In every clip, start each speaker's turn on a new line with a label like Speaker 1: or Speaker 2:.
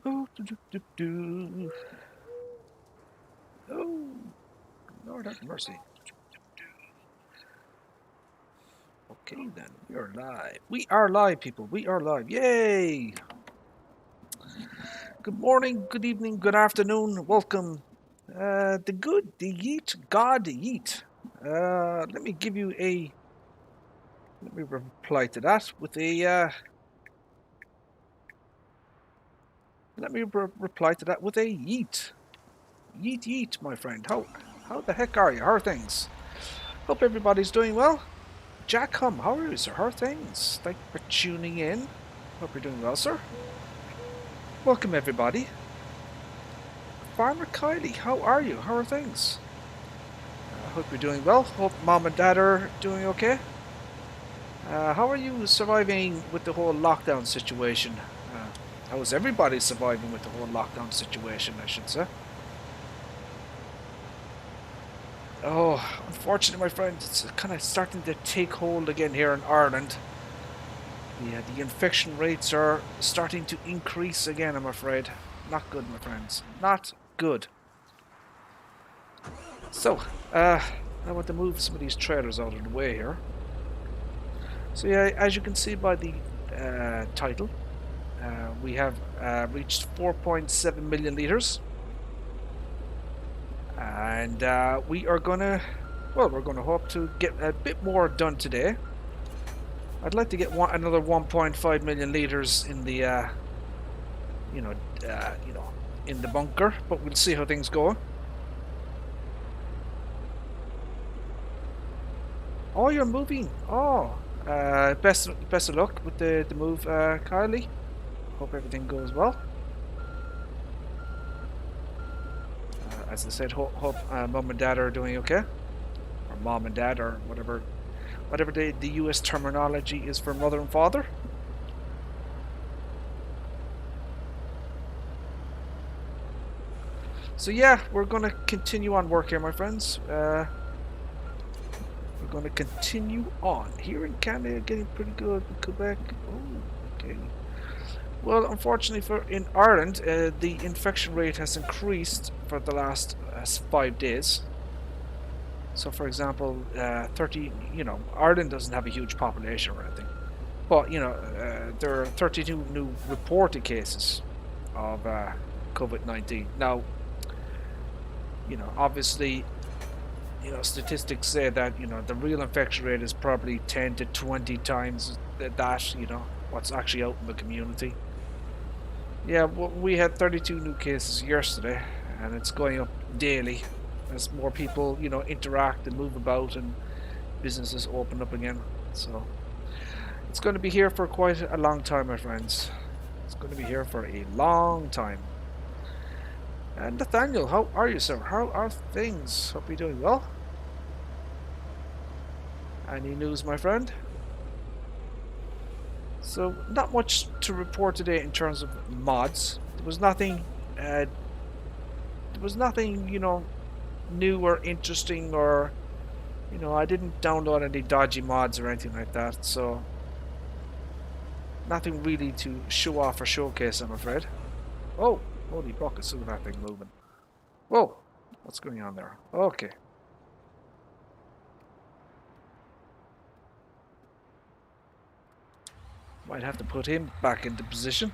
Speaker 1: Oh, oh, Lord have mercy. Okay, then. We are live. We are live, people. We are live. Yay! Good morning, good evening, good afternoon. Welcome. The good, the yeet, God yeet. Let me give you a. Let me reply to that with a. Let me reply to that with a yeet. Yeet, yeet, my friend. How the heck are you? How are things? Hope everybody's doing well. Jack Hum, how are you, sir? How are things? Thank you for tuning in. Hope you're doing well, sir. Welcome, everybody. Farmer Kylie, how are you? How are things? I hope you're doing well. Hope mom and dad are doing okay. How are you surviving with the whole lockdown situation? How is everybody surviving with the whole lockdown situation, I should say? Oh, unfortunately, my friend, it's kind of starting to take hold again here in Ireland. Yeah, the infection rates are starting to increase again, I'm afraid. Not good, my friends. Not good. So, I want to move some of these trailers out of the way here. So yeah, as you can see by the title, we have reached 4.7 million liters. And we are gonna, well, we're gonna hope to get a bit more done today. I'd like to get another 1.5 million liters in the, in the bunker, but we'll see how things go. Oh, you're moving. Oh, best of luck with the move, Kylie. Hope everything goes well. As I said, hope mom and dad are doing okay, or mom and dad, or whatever the U.S. terminology is for mother and father. So yeah, we're gonna continue on work here, my friends. We're gonna continue on here in Canada, getting pretty good. In Quebec, oh, okay. Well, unfortunately in Ireland, the infection rate has increased for the last 5 days. So, for example, 30. Ireland doesn't have a huge population or anything, but there are 32 new reported cases of COVID-19. Now, obviously, statistics say that the real infection rate is probably 10 to 20 times that. What's actually out in the community. Yeah, well, we had 32 new cases yesterday, and it's going up daily as more people, interact and move about, and businesses open up again. So it's going to be here for quite a long time, my friends. It's going to be here for a long time. And Nathaniel, how are you, sir? How are things? Hope you're doing well. Any news, my friend? So, not much to report today in terms of mods. There was nothing, new or interesting, or, I didn't download any dodgy mods or anything like that, so nothing really to show off or showcase, I'm afraid. Oh, holy buckets, look at that thing moving. Whoa, what's going on there? Okay. Might have to put him back into position.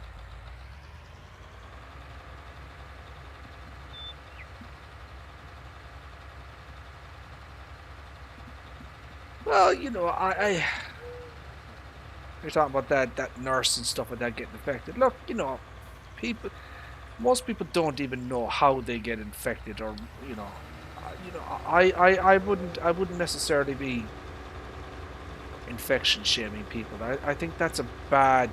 Speaker 1: Well, I you're talking about that nurse and stuff like that getting infected. Look, most people don't even know how they get infected, or I wouldn't necessarily be infection shaming people. I think that's a bad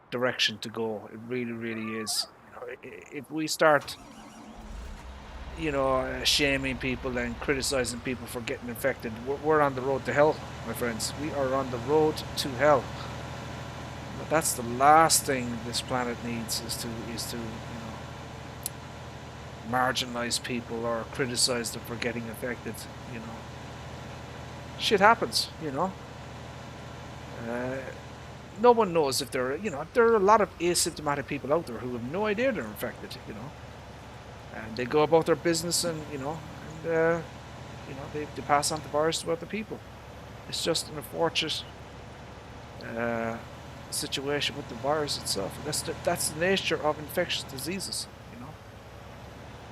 Speaker 1: direction to go. It really, really is. If we start shaming people and criticizing people for getting infected, we're on the road to hell, my friends. We are on the road to hell. But that's the last thing this planet needs, is to marginalize people or criticize them for getting infected. Shit happens. no one knows if they're, you know, there are a lot of asymptomatic people out there who have no idea they're infected, you know, and they go about their business and, you know, and, you know, they pass on the virus to other people. It's just an unfortunate situation with the virus itself. That's the nature of infectious diseases, you know.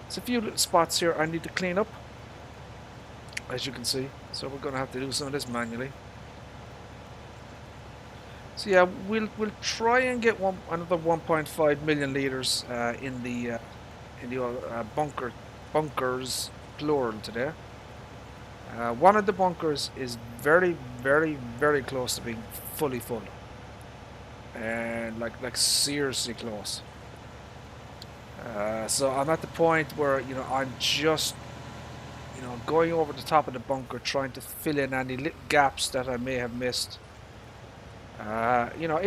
Speaker 1: There's a few little spots here I need to clean up, as you can see. So we're going to have to do some of this manually. So yeah, we'll try and get another 1.5 million liters in the bunkers plural today. One of the bunkers is very, very, very close to being fully full, and like seriously close. So I'm at the point where, you know, I'm just, you know, going over the top of the bunker, trying to fill in any little gaps that I may have missed. You know,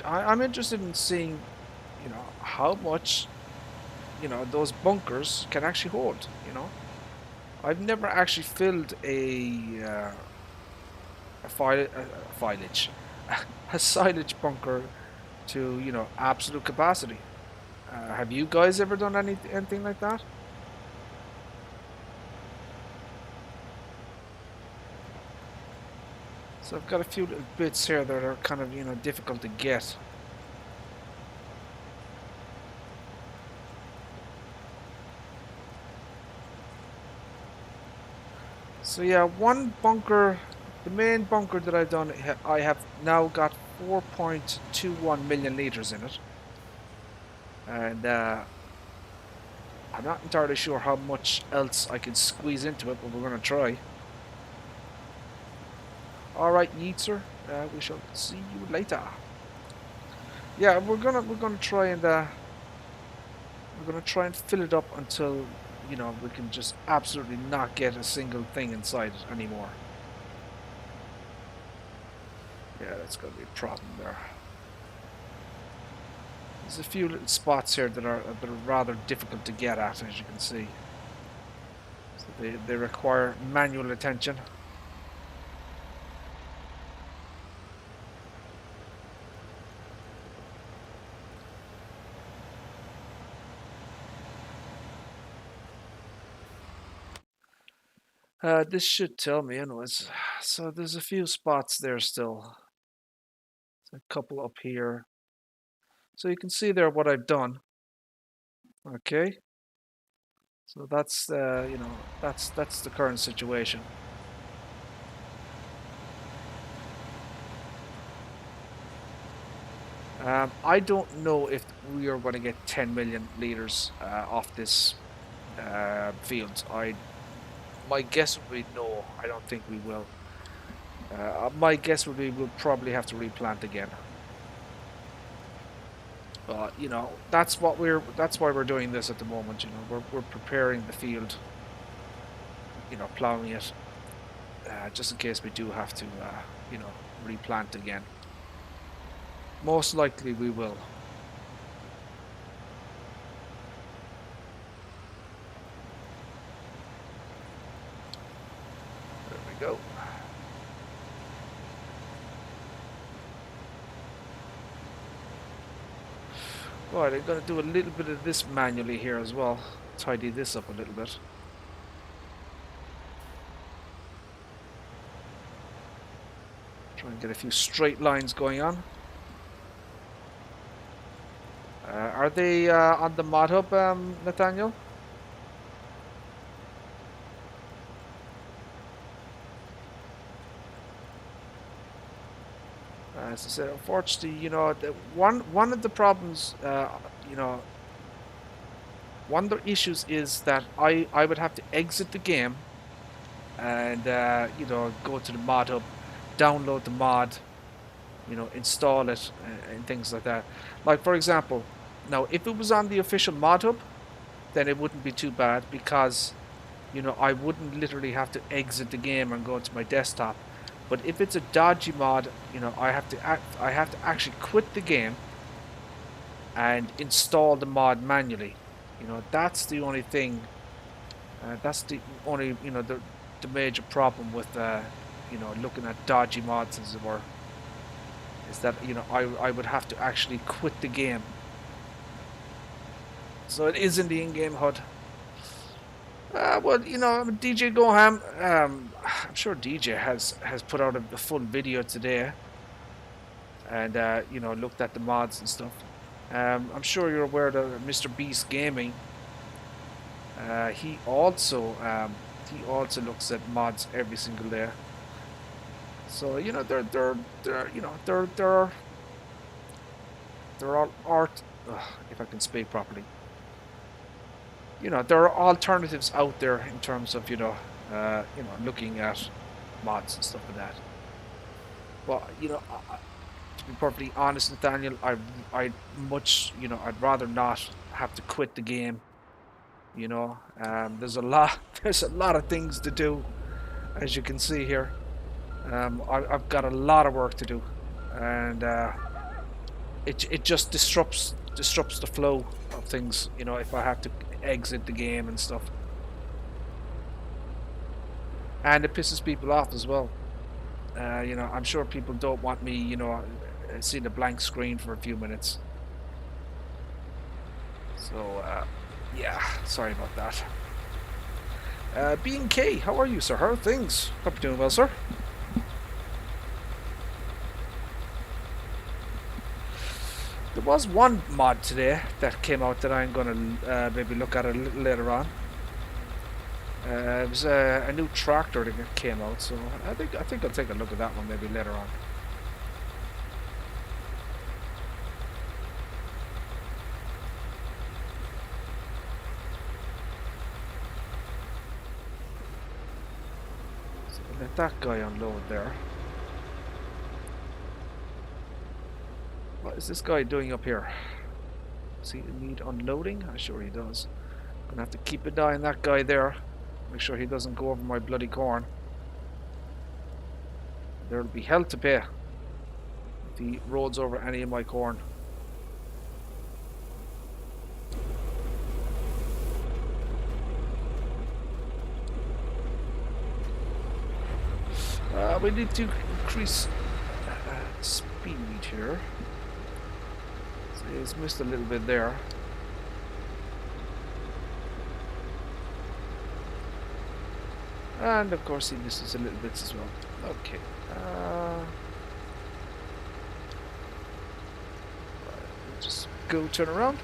Speaker 1: I'm interested in seeing, you know, how much, you know, those bunkers can actually hold. You know, I've never actually filled a silage bunker to, you know, absolute capacity. Have you guys ever done anything like that? So I've got a few little bits here that are kind of, you know, difficult to get. So yeah, one bunker, the main bunker that I've done, I have now got 4.21 million liters in it. And I'm not entirely sure how much else I can squeeze into it, but we're going to try. Alright, Yeetzer, we shall see you later. Yeah, we're gonna try and fill it up until, you know, we can just absolutely not get a single thing inside it anymore. Yeah, that's gonna be a problem there. There's a few little spots here that are rather difficult to get at, as you can see. So they require manual attention. This should tell me anyways. So there's a few spots there still. There's a couple up here. So you can see there what I've done. Okay. So that's you know, that's the current situation. I don't know if we are going to get 10 million liters off this field. My guess would be no. I don't think we will. My guess would be we'll probably have to replant again. But you know, that's why we're doing this at the moment. You know, we're preparing the field. You know, plowing it, just in case we do have to, you know, replant again. Most likely we will. There we go. Right, I'm going to do a little bit of this manually here as well. Tidy this up a little bit. Try and get a few straight lines going on. Are they on the mod hub, Nathaniel? As I said, unfortunately, you know, one of the problems, you know, one of the issues is that I would have to exit the game and, you know, go to the mod hub, download the mod, you know, install it and things like that. Like, for example, now, if it was on the official mod hub, then it wouldn't be too bad because, you know, I wouldn't literally have to exit the game and go to my desktop. But if it's a dodgy mod, you know, I have to actually quit the game and install the mod manually. You know, that's the only thing. That's the only, you know, the major problem with, you know, looking at dodgy mods, as it were. is that, you know, I would have to actually quit the game. So it is in the in-game HUD. Well, you know, DJ Goham, I'm sure DJ has put out a full video today, and you know, looked at the mods and stuff. I'm sure you're aware that Mr. Beast Gaming, he also looks at mods every single day. So you know, they're you know, they're all art. If I can speak properly. You know, there are alternatives out there in terms of, you know, looking at mods and stuff like that. But, you know, to be perfectly honest, Nathaniel, I'd much, you know, I'd rather not have to quit the game. You know, there's a lot of things to do, as you can see here. I've got a lot of work to do, and it just disrupts the flow of things. You know, if I have to exit the game and stuff, and it pisses people off as well. You know, I'm sure people don't want me, you know, seeing a blank screen for a few minutes. So yeah, sorry about that. B&K, how are you, sir? How are things? Hope you're doing well, sir. There was one mod today that came out that I'm going to maybe look at a little later on. It was a new tractor that came out, so I think I'll take a look at that one maybe later on. So let that guy unload there. What is this guy doing up here? Does he need unloading? I'm sure he does. Gonna have to keep an eye on that guy there. Make sure he doesn't go over my bloody corn. There'll be hell to pay if he rolls over any of my corn. We need to increase speed here. So he's missed a little bit there. And of course he misses a little bit as well. Okay. Just go turn around.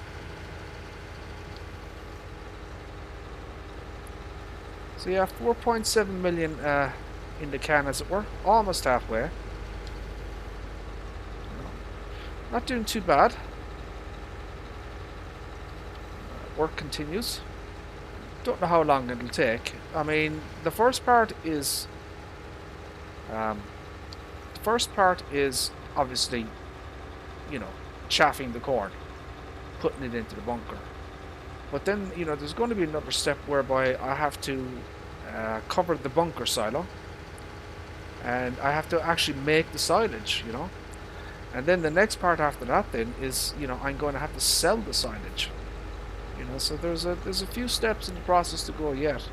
Speaker 1: So yeah, 4.7 million in the can, as it were. Almost halfway. Not doing too bad. Work continues. Don't know how long it'll take. I mean, the first part is obviously, you know, chaffing the corn, putting it into the bunker. But then, you know, there's going to be another step whereby I have to cover the bunker silo, and I have to actually make the silage, you know. And then the next part after that then is, you know, I'm going to have to sell the silage. You know, so there's a few steps in the process to go yet.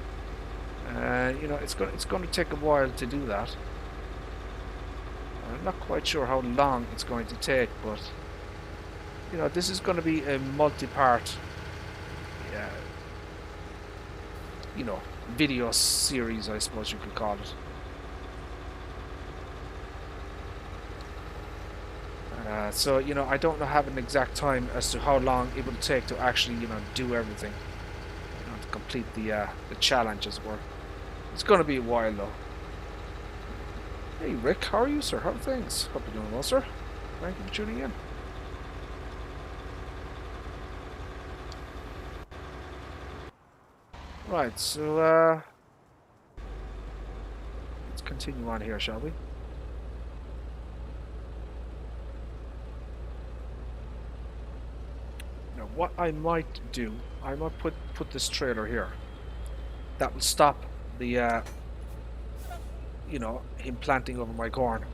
Speaker 1: You know, it's going to take a while to do that. I'm not quite sure how long it's going to take, but you know, this is going to be a multi-part, you know, video series, I suppose you could call it. So, you know, I don't have an exact time as to how long it will take to actually, you know, do everything. You know, to complete the challenge, as it were. It's going to be a while, though. Hey, Rick, how are you, sir? How are things? Hope you're doing well, sir. Thank you for tuning in. Right, so, let's continue on here, shall we? What I might do, I might put this trailer here. That will stop the, you know, him planting over my corn.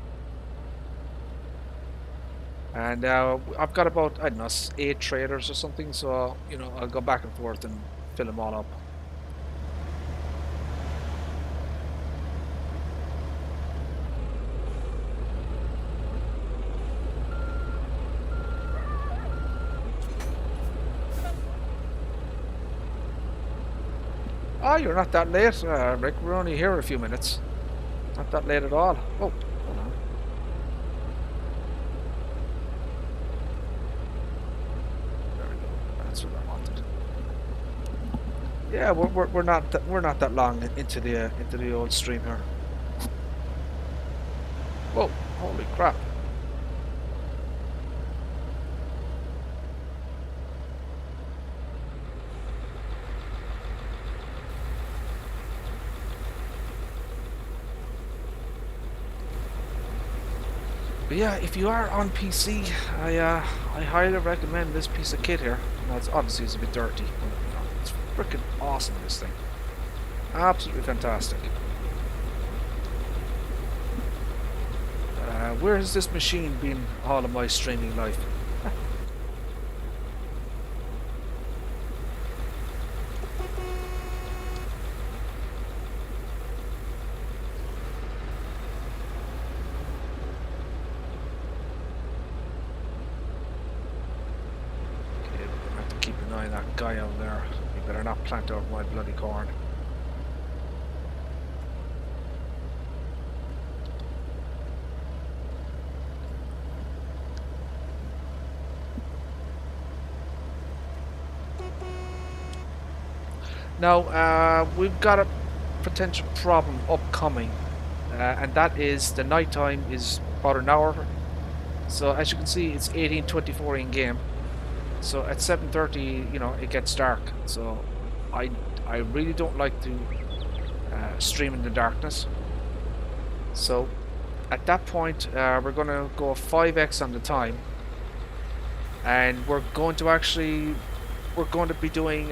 Speaker 1: And I've got about, I don't know, 8 trailers or something, so, you know, I'll go back and forth and fill them all up. Oh, you're not that late, Rick. We're only here a few minutes. Not that late at all. Oh, hold on. There we go. That's what I wanted. Yeah, we're not that long into the old stream here. Whoa! Holy crap! But yeah, if you are on PC, I highly recommend this piece of kit here. Now, it's obviously a bit dirty, but you know, it's freaking awesome. This thing, absolutely fantastic. Where has this machine been all of my streaming life? That guy out there, you better not plant out my bloody corn. Now, we've got a potential problem upcoming, and that is the night time is about an hour. So as you can see, it's 18:24 in game. So at 7:30, you know, it gets dark. So I really don't like to stream in the darkness. So at that point, we're going to go 5x on the time, and we're going to be doing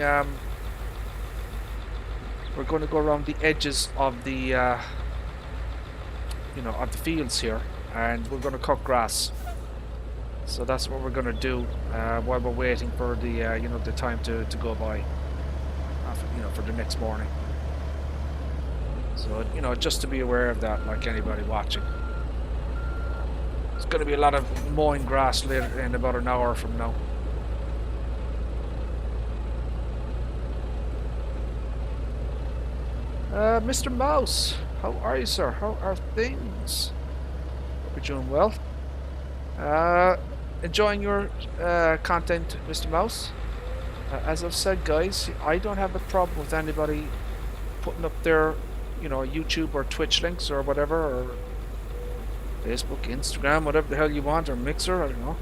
Speaker 1: we're going to go around the edges of the you know, of the fields here, and we're going to cut grass. So that's what we're going to do while we're waiting for the you know, the time to go by, you know, for the next morning. So, you know, just to be aware of that, like anybody watching. There's going to be a lot of mowing grass later in about an hour from now. Mr. Mouse, how are you, sir? How are things? Hope you're doing well. Enjoying your content, Mr. Mouse. As I've said, guys, I don't have a problem with anybody putting up their, you know, YouTube or Twitch links or whatever, or Facebook, Instagram, whatever the hell you want, or Mixer, I don't know.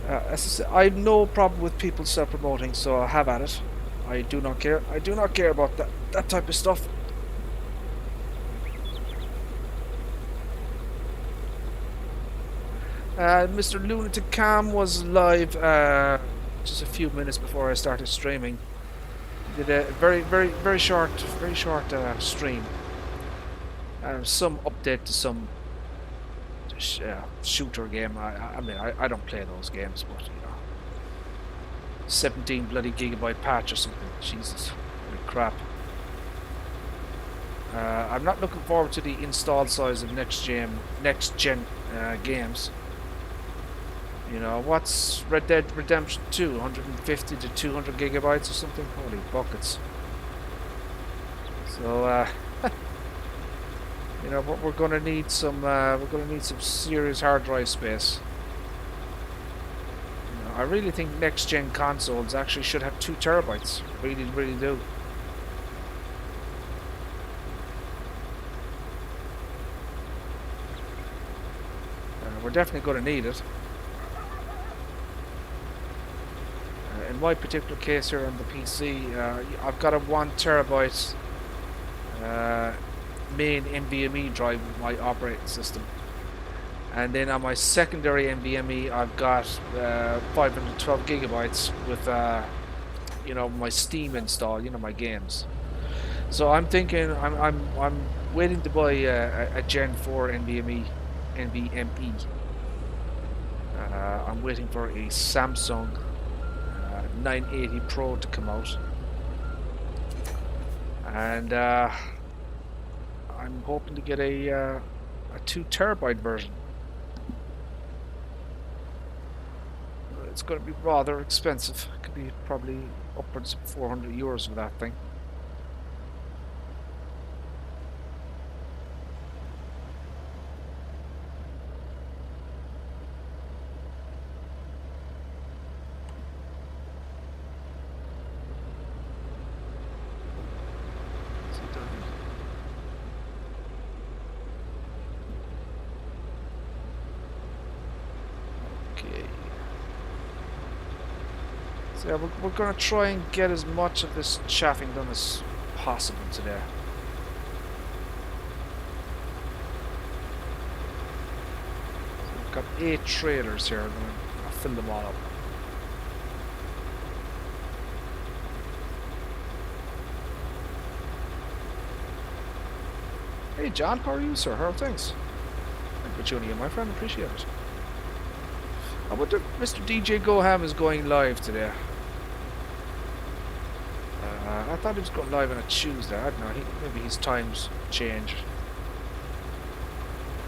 Speaker 1: As I said, I have no problem with people self-promoting, so have at it. I do not care. I do not care about that type of stuff. Mr. Lunatic Cam was live just a few minutes before I started streaming. He did a very short stream. Some update to some shooter game. I mean, I don't play those games, but you know, 17 bloody gigabyte patch or something. Jesus, holy crap. I'm not looking forward to the install size of next gen games. You know, what's Red Dead Redemption 2? 150 to 200 gigabytes or something? Holy buckets. So, you know, but we're gonna need some serious hard drive space. You know, I really think next gen consoles actually should have 2 terabytes. Really do. We're definitely gonna need it. In my particular case here on the PC, I've got a 1 terabyte main NVMe drive with my operating system, and then on my secondary NVMe I've got 512 gigabytes with you know, my Steam install, you know, my games. So I'm thinking I'm waiting to buy a Gen 4 NVMe. I'm waiting for a Samsung 980 Pro to come out, and I'm hoping to get a 2 terabyte version. It's going to be rather expensive. It could be probably upwards of 400 euros for that thing. So yeah, we're going to try and get as much of this chaffing done as possible today. So we've got 8 trailers here. I'll fill them all up. Hey John, how are you, sir? How are things? Thank you for tuning in, my friend. Appreciate it. I wonder if Mr. DJ Goham is going live today. I thought he was going live on a Tuesday. I don't know. Maybe his times changed.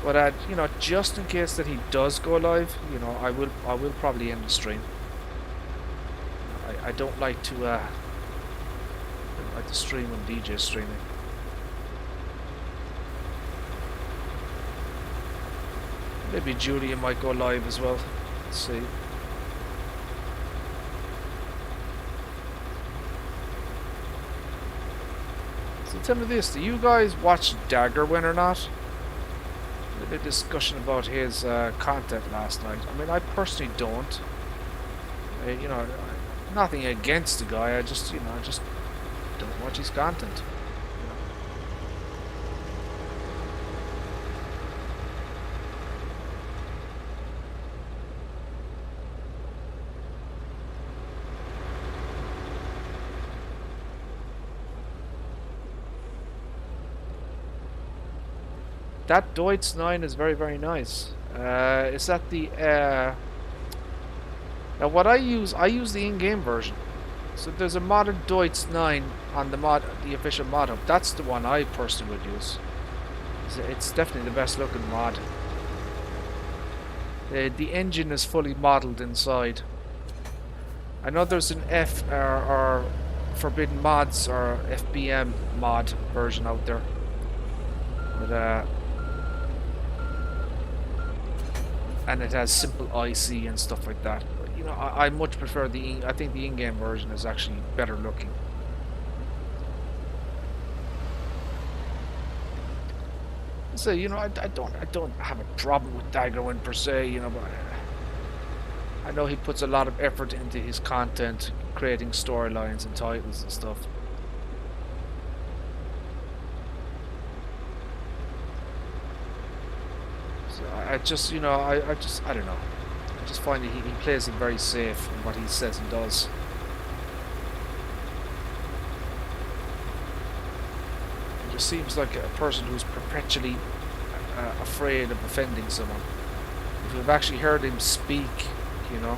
Speaker 1: But you know, just in case that he does go live, you know, I will probably end the stream. I don't like to stream when DJ's streaming. Maybe Julian might go live as well. Let's see. So tell me this, do you guys watch Daggerwin or not? We had a discussion about his content last night. I mean, I personally don't. You know, nothing against the guy. I just, you know, I just don't watch his content. That Deutz 9 is very, very nice. Is that the... Now what I use the in-game version. So there's a modded Deutz 9 on the official mod hub. That's the one I personally would use. It's definitely the best looking mod. The engine is fully modeled inside. I know there's an or Forbidden Mods or FBM mod version out there. But and it has simple IC and stuff like that. But, you know, I much prefer I think the in-game version is actually better looking. So, you know, I don't have a problem with Daggerwin per se, you know, but I know he puts a lot of effort into his content, creating storylines and titles and stuff. I just, you know, I don't know. I just find that he plays it very safe in what he says and does. He just seems like a person who's perpetually afraid of offending someone. If you've actually heard him speak, you know,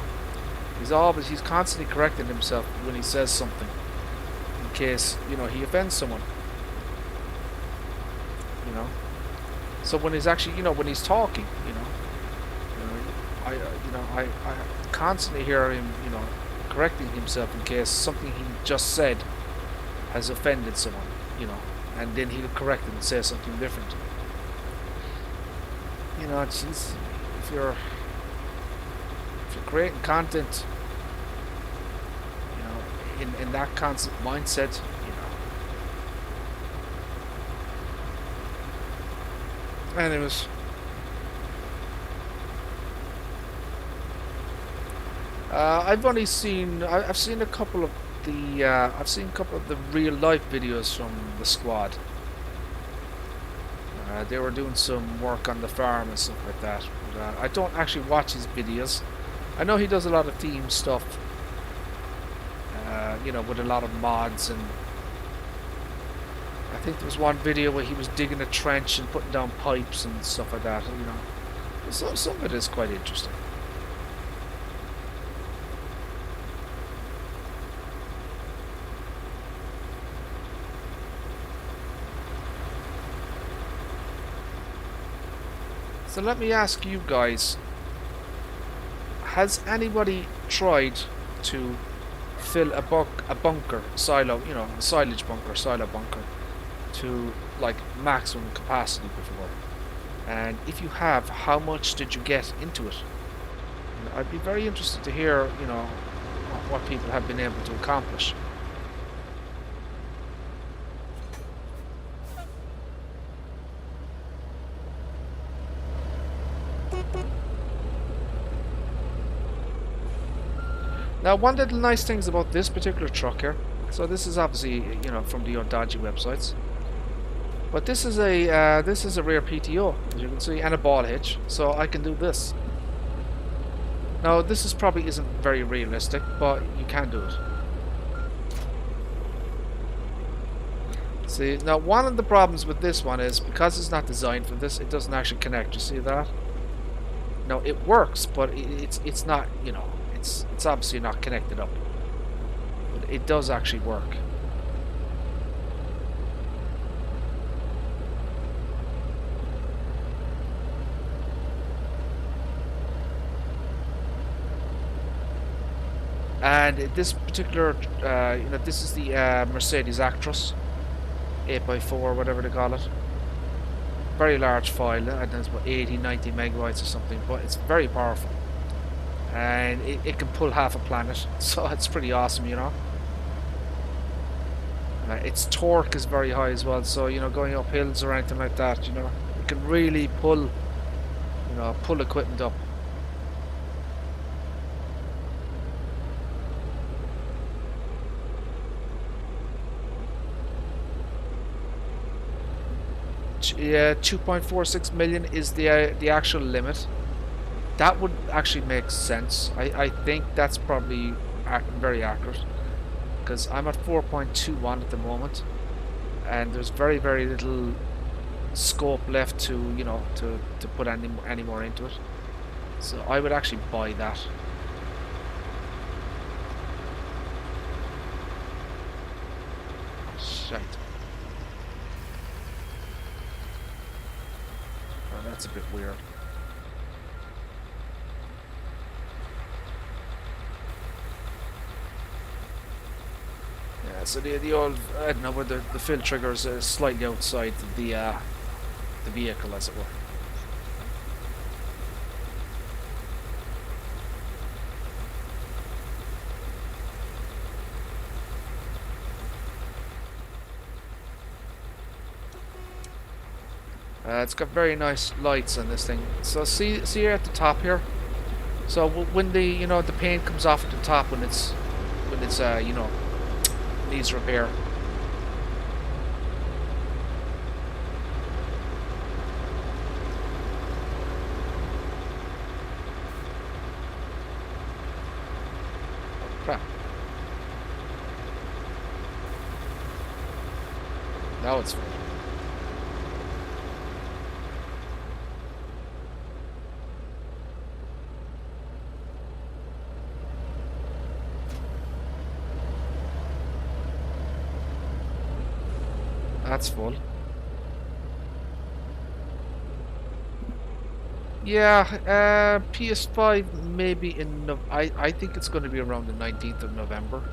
Speaker 1: he's constantly correcting himself when he says something, in case, you know, he offends someone. You know. So when he's actually, you know, when he's talking, I constantly hear him, you know, correcting himself in case something he just said has offended someone, you know, and then he'll correct it and say something different. You know, it's if you're creating content, you know, in that constant mindset, anyways, I've seen a couple of the real life videos from the squad. They were doing some work on the farm and stuff like that. But, I don't actually watch his videos. I know he does a lot of theme stuff. You know, with a lot of mods, and I think there was one video where he was digging a trench and putting down pipes and stuff like that. You know, so some of it is quite interesting. So let me ask you guys, has anybody tried to fill a bunker, silo, you know, a silage bunker, silo bunker, to like maximum capacity before? And if you have, how much did you get into it? And I'd be very interested to hear, you know, what people have been able to accomplish. Now, one of the nice things about this particular truck here, so this is obviously, you know, from the dodgy websites, but this is a rear PTO, as you can see, and a ball hitch, so I can do this. Now, this is probably isn't very realistic, but you can do it. See, now one of the problems with this one is because it's not designed for this, it doesn't actually connect. You see that? No, it works, but it's not, you know, it's obviously not connected up. But it does actually work. And this particular, you know, this is the Mercedes Actros 8x4, whatever they call it. Very large file, and it's about 80, 90 megabytes or something, but it's very powerful. And it can pull half a planet, so it's pretty awesome, you know. Its torque is very high as well, so, you know, going up hills or anything like that, you know, it can really pull, you know, pull equipment up. Yeah, 2.46 million is the actual limit. That would actually make sense. I think that's probably very accurate, because I'm at 4.21 at the moment, and there's very little scope left to, you know, to put any more into it. So I would actually buy that. Shite. That's a bit weird. Yeah, so the old, I don't know, where the fill trigger is slightly outside the vehicle, as it were. It's got very nice lights on this thing. So see here at the top here. So when the, you know, the paint comes off at the top when it's you know, needs repair. Oh, crap. Now it's fine. That's full. Yeah, PS5 maybe in I think it's going to be around the 19th of November.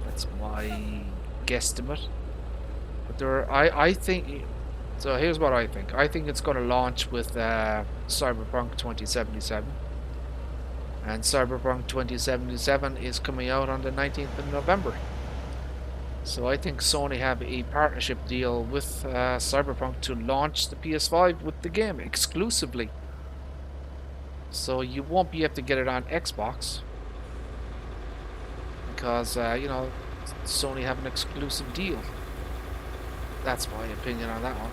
Speaker 1: That's my guesstimate. But there I think, so here's what I think. I think it's going to launch with Cyberpunk 2077. And Cyberpunk 2077 is coming out on the 19th of November. So I think Sony have a partnership deal with Cyberpunk to launch the PS5 with the game exclusively. So you won't be able to get it on Xbox, because you know, Sony have an exclusive deal. That's my opinion on that one.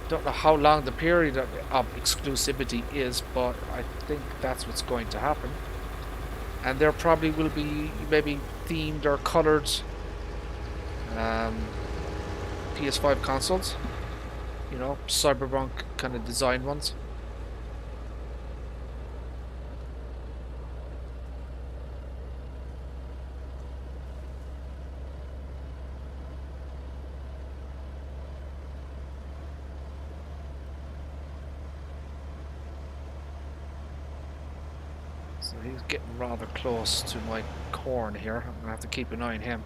Speaker 1: Don't know how long the period of exclusivity is, but I think that's what's going to happen. And there probably will be maybe themed or colored PS5 consoles, you know, Cyberpunk kind of design ones. So he's getting rather close to my corn here. I'm gonna have to keep an eye on him.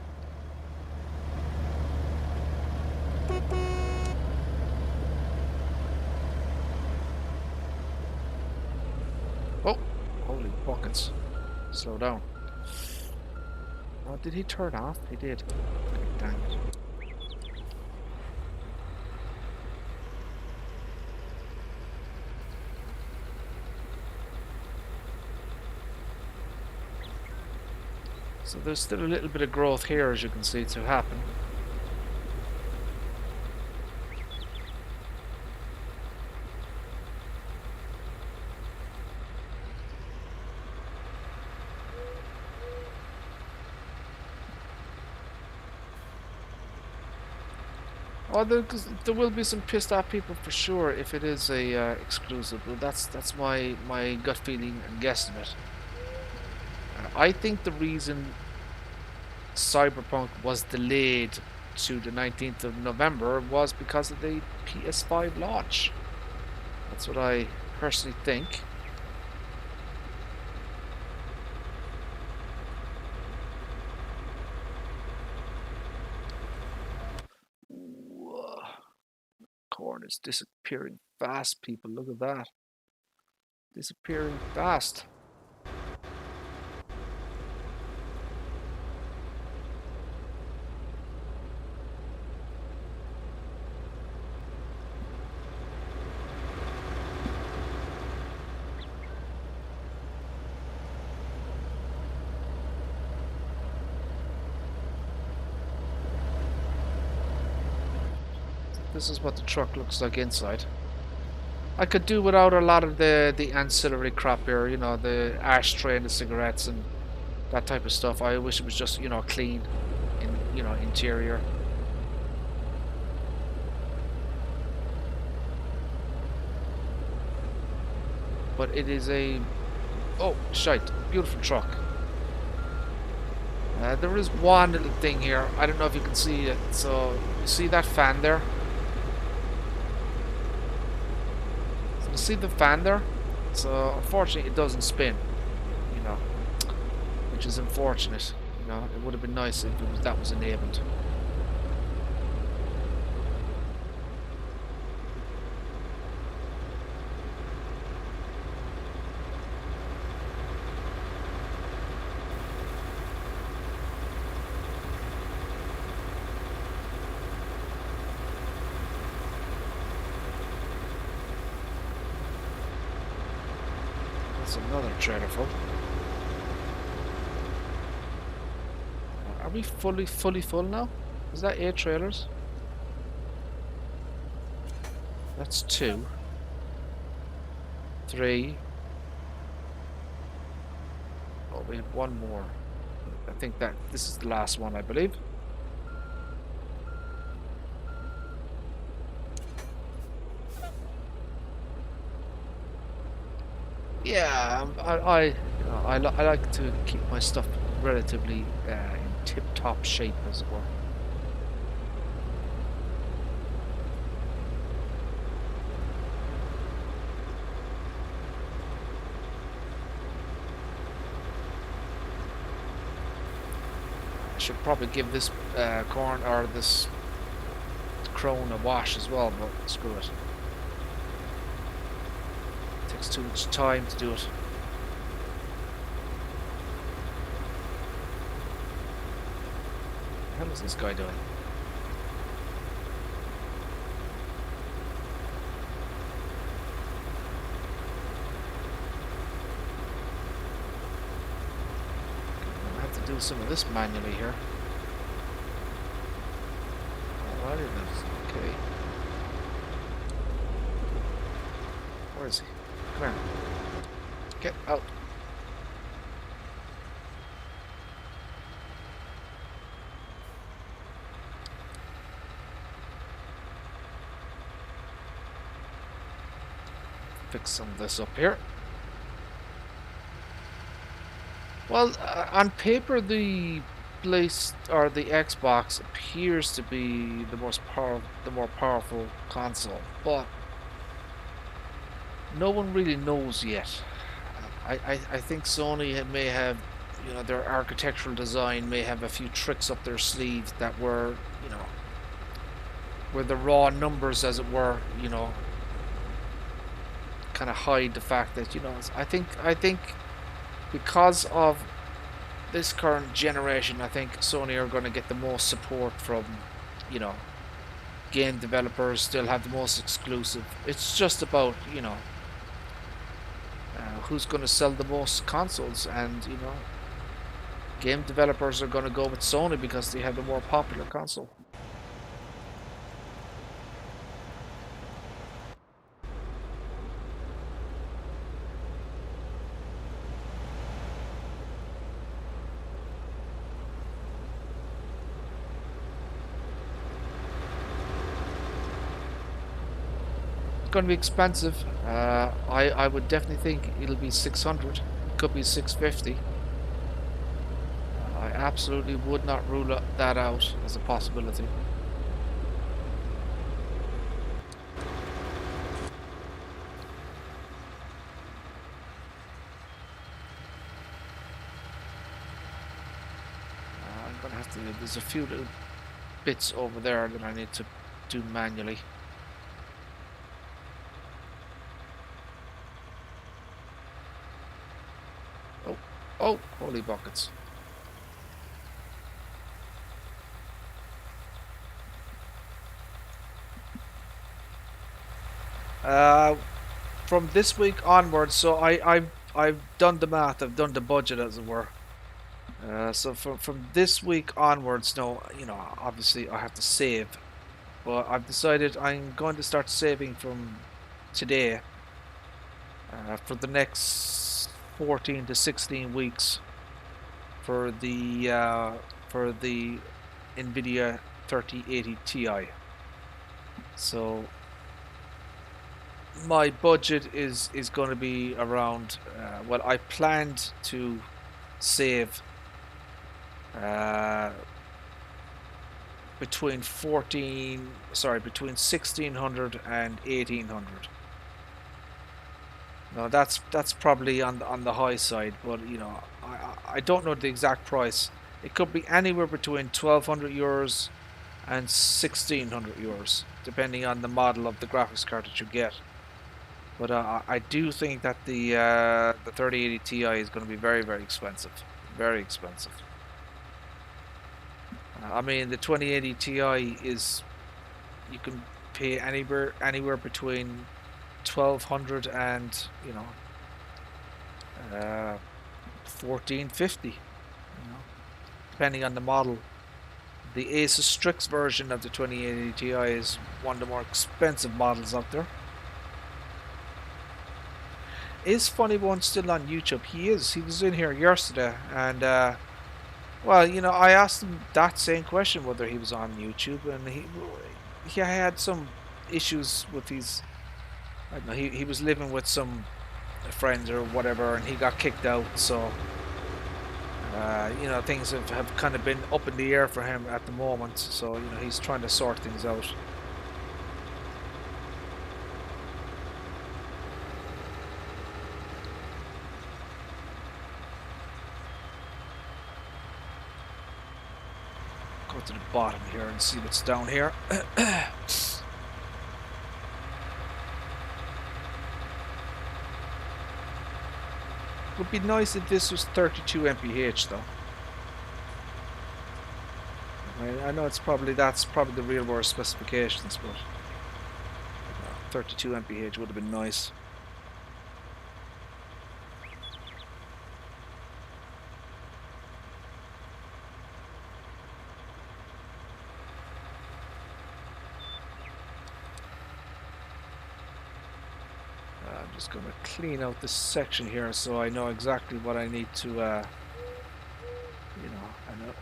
Speaker 1: Oh, holy buckets. Slow down. Oh, did he turn off? He did. Dang it. So there's still a little bit of growth here, as you can see, to happen. Oh, there will be some pissed off people for sure if it is a exclusive. But that's my gut feeling and guesstimate. I think the reason Cyberpunk was delayed to the 19th of November was because of the PS5 launch. That's what I personally think. Whoa. Corn is disappearing fast, people. Look at that. Disappearing fast. This is what the truck looks like inside. I could do without a lot of the ancillary crap here, you know, the ashtray and the cigarettes and that type of stuff. I wish it was just, you know, clean, you know, interior. But it is a, oh shite, beautiful truck. There is one little thing here. I don't know if you can see it. So you see that fan there? You see the fan there? So unfortunately it doesn't spin, you know, which is unfortunate. You know, it would have been nice if that was enabled. Another trailer full. Are we fully full now? Is that 8 trailers? That's 2. 3. Oh, we have one more. I think that this is the last one, I believe. Yeah, I like to keep my stuff relatively in tip-top shape, as it were. I should probably give this corn or this crone a wash as well, but screw it. Takes too much time to do it. What the hell is this guy doing? I have to do some of this manually here. Alrighty then. Okay. Where is he? Come here. Get out. Fix some of this up here. Well, on paper, the or the Xbox appears to be the more powerful console, but no one really knows yet. I think Sony may have, you know, their architectural design may have a few tricks up their sleeves that were, you know, were the raw numbers, as it were, you know, kind of hide the fact that, you know, I think because of this current generation, I think Sony are going to get the most support from, you know, game developers, still have the most exclusive. It's just about, you know, who's going to sell the most consoles, and, you know, Game developers are going to go with Sony because they have the more popular console. Going to be expensive. I would definitely think it'll be 600. Could be 650. I absolutely would not rule that out as a possibility. I'm going to have to. There's a few little bits over there that I need to do manually. Oh, holy buckets. From this week onwards, so I've done the math, I've done the budget as it were. So from this week onwards, no, you know, obviously I have to save, but I've decided I'm going to start saving from today for the next 14 to 16 weeks for the NVIDIA 3080 Ti. So my budget is going to be around well, I planned to save between 1600 and 1800. Now that's probably on the high side, but you know, I don't know the exact price. It could be anywhere between 1200 euros and 1600 euros, depending on the model of the graphics card that you get. But I do think that the 3080 Ti is going to be very, very expensive. Very expensive. I mean, the 2080 Ti is, you can pay anywhere between 1200 and, you know, 1450, you know, depending on the model. The Asus Strix version of the 2080 Ti is one of the more expensive models out there. Is Funny One still on YouTube? He is. He was in here yesterday, and well, you know, I asked him that same question, whether he was on YouTube, and he had some issues with his, I don't know, he was living with some friends or whatever, and he got kicked out, so you know, things have kind of been up in the air for him at the moment, so you know, he's trying to sort things out. Go to the bottom here and see what's down here. Would be nice if this was 32 mph though. I know that's probably the real world specifications, but 32 mph would have been nice. I'm just going to clean out this section here so I know exactly what I need to, you know,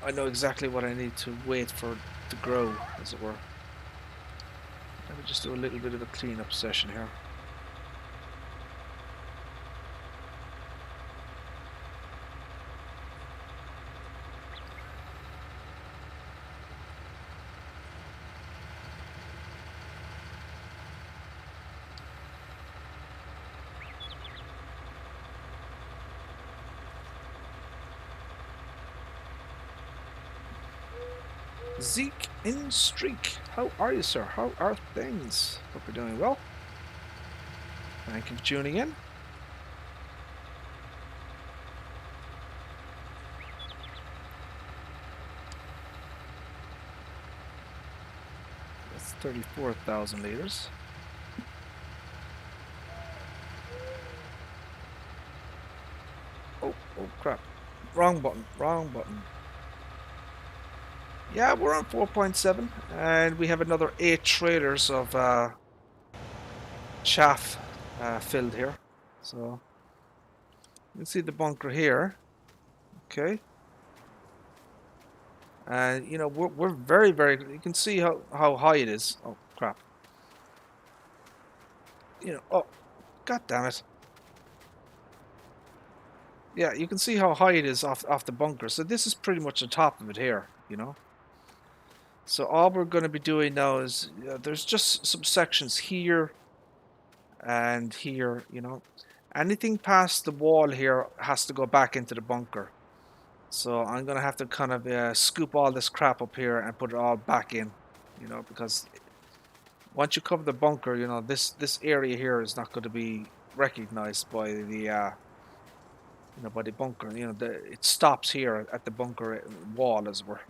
Speaker 1: I know exactly what I need to wait for to grow, as it were. Let me just do a little bit of a cleanup session here. Zeke in Streak, how are you, sir? How are things? Hope you're doing well. Thank you for tuning in. That's 34,000 liters. Oh crap. Wrong wrong button, wrong button. Yeah, we're on 4.7, and we have another 8 trailers of chaff filled here. So you can see the bunker here. Okay. And you know, we're very, very, you can see how high it is. Oh crap. You know, oh god damn it. Yeah, you can see how high it is off the bunker. So this is pretty much the top of it here, you know. So all we're going to be doing now is there's just some sections here and here, you know. Anything past the wall here has to go back into the bunker. So I'm going to have to kind of scoop all this crap up here and put it all back in, you know, because once you cover the bunker, you know, this area here is not going to be recognized by the you know, by the bunker. You know, it stops here at the bunker wall, as it were.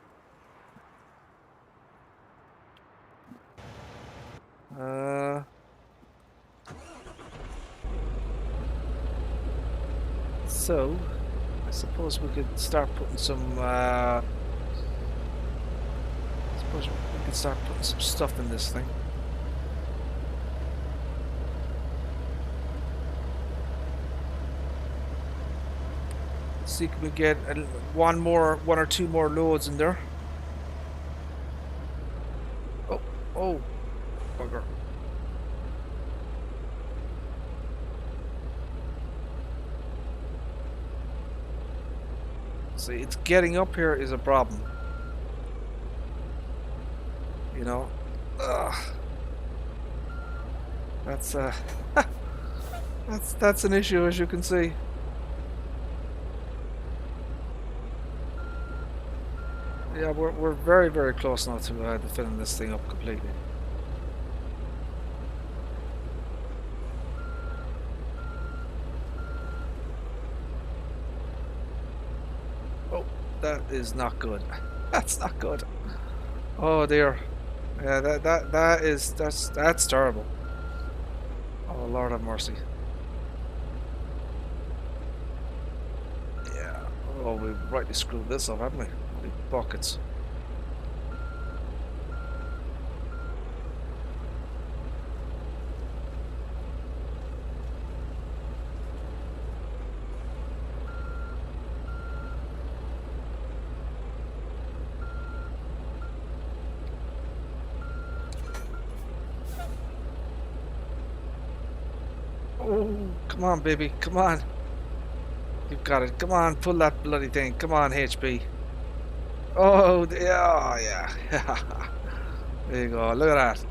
Speaker 1: So I suppose we could start putting some. Suppose we could start putting some stuff in this thing. See, can we get one or two more loads in there? Oh, bugger. See, it's getting up here is a problem. You know, that's that's an issue, as you can see. Yeah, we're very, very close now to filling this thing up completely. Oh, that is not good. That's not good. Oh dear. Yeah, that's terrible. Oh Lord have mercy. Yeah. Oh, we rightly screwed this up, haven't we? Holy buckets. Oh, come on, baby. Come on. You've got it. Come on, pull that bloody thing. Come on, HB. Oh, yeah. There you go. Look at that.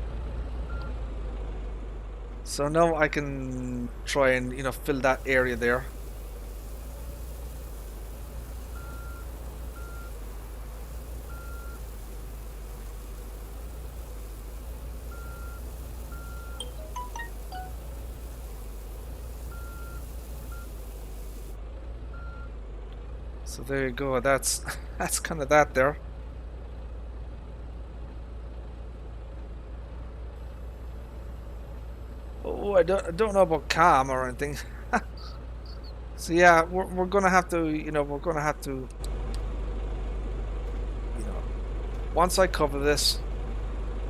Speaker 1: So now I can try and, you know, fill that area there. So there you go. That's kind of that there. Oh, I don't know about cam or anything. So yeah, we're gonna have to, you know, you know, once I cover this,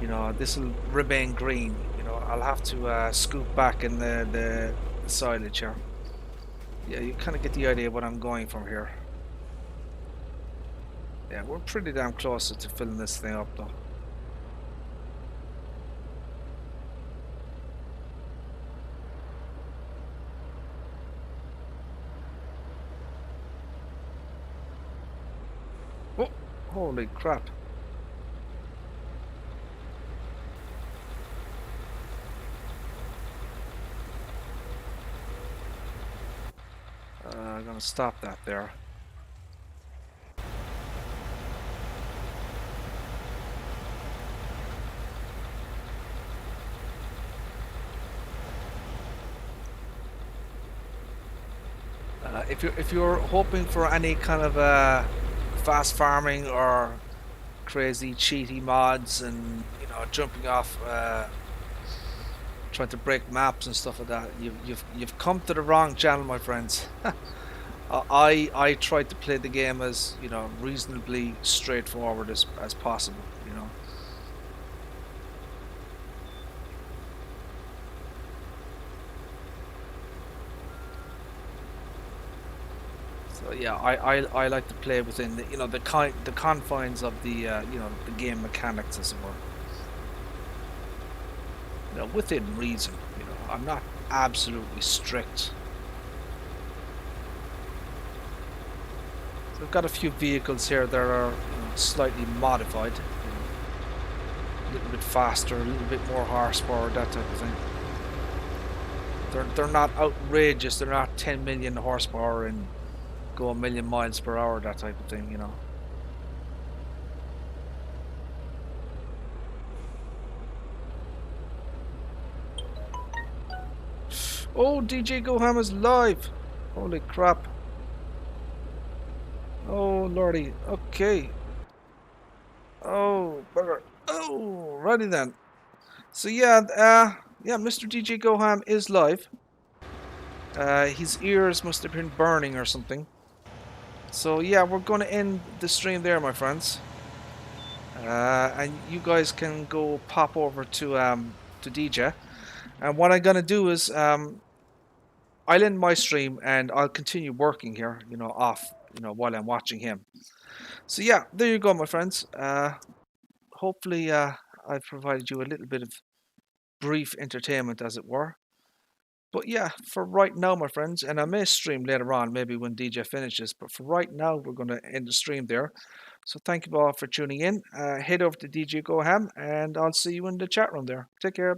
Speaker 1: you know, this will remain green. You know, I'll have to scoop back in the silage here. Yeah, you kind of get the idea of what I'm going from here. Yeah, we're pretty damn close to filling this thing up though. Oh, holy crap. I'm gonna stop that there. If you're hoping for any kind of fast farming or crazy cheaty mods and, you know, jumping off trying to break maps and stuff like that, you've come to the wrong channel, my friends. I tried to play the game as, you know, reasonably straightforward as possible, you know. So yeah, I like to play within the, you know, the confines of the you know, the game mechanics, as it were. You know, within reason. You know, I'm not absolutely strict. So I've got a few vehicles here that are, you know, slightly modified. You know, a little bit faster, a little bit more horsepower, that type of thing. They're not outrageous. They're not 10 million horsepower and go a million miles per hour, that type of thing, you know. Oh, DJ Goham is live. Holy crap. Oh, lordy. Okay. Oh, bugger. Oh, righty then. So yeah, yeah, Mr. DJ Goham is live. His ears must have been burning or something. So yeah, we're going to end the stream there, my friends. And you guys can go pop over to DJ. And what I'm going to do is I'll end my stream and I'll continue working here, you know, off, you know, while I'm watching him. So yeah, there you go, my friends. Hopefully I've provided you a little bit of brief entertainment, as it were. But yeah, for right now, my friends, and I may stream later on, maybe when DJ finishes, but for right now, we're going to end the stream there. So thank you all for tuning in. Head over to DJ Goham, and I'll see you in the chat room there. Take care.